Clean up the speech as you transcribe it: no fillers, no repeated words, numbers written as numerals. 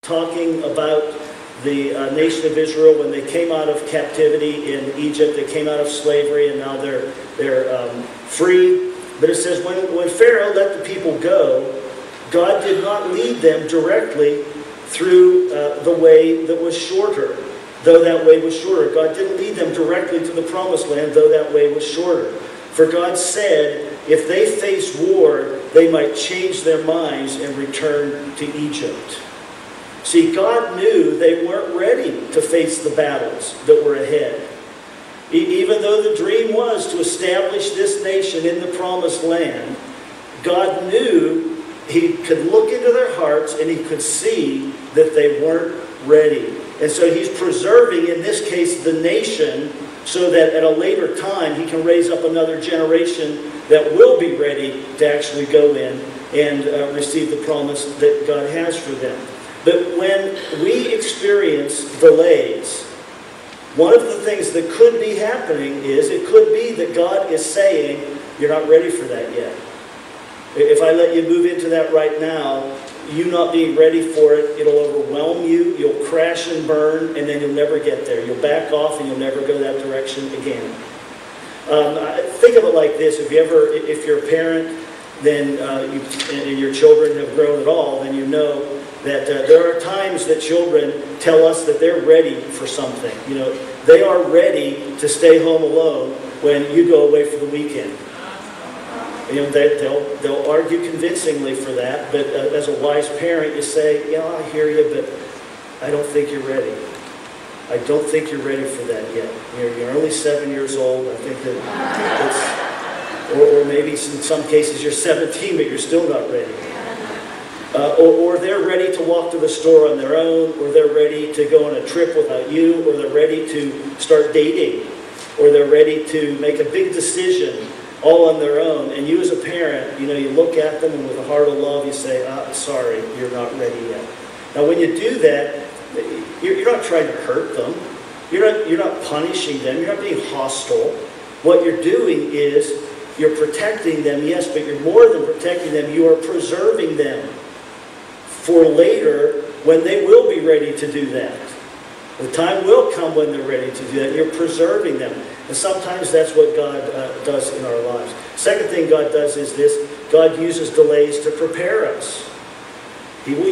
talking about the nation of Israel when they came out of captivity in Egypt. They came out of slavery, and now they're free. But it says when Pharaoh let the people go, God did not lead them directly through the way that was shorter, though that way was shorter. God didn't lead them directly to the promised land, though that way was shorter. For God said, if they face war, they might change their minds and return to Egypt. See, God knew they weren't ready to face the battles that were ahead. Even though the dream was to establish this nation in the promised land, God knew He could look into their hearts and He could see that they weren't ready. And so He's preserving, in this case, the nation, so that at a later time He can raise up another generation that will be ready to actually go in and receive the promise that God has for them. But when we experience delays, one of the things that could be happening is, it could be that God is saying, you're not ready for that yet. If I let you move into that right now, you not being ready for it, it'll overwhelm you, you'll crash and burn, and then you'll never get there. You'll back off and you'll never go that direction again. Think of it like this. If you're a parent, then and your children have grown at all, then you know that there are times that children tell us that they're ready for something. You know, they are ready to stay home alone when you go away for the weekend. You know, they'll argue convincingly for that, but as a wise parent, you say, yeah, I hear you, but I don't think you're ready. I don't think you're ready for that yet. You're only 7 years old. I think that or maybe in some cases you're 17, but you're still not ready. Or they're ready to walk to the store on their own, or they're ready to go on a trip without you, or they're ready to start dating, or they're ready to make a big decision all on their own. And you as a parent, you know, you look at them and with a heart of love you say, sorry, you're not ready yet. Now when you do that, you're not trying to hurt them. You're not punishing them. You're not being hostile. What you're doing is you're protecting them, yes, but you're more than protecting them. You are preserving them for later when they will be ready to do that. The time will come when they're ready to do that. You're preserving them. And sometimes that's what God does in our lives. Second thing God does is this. God uses delays to prepare us. He will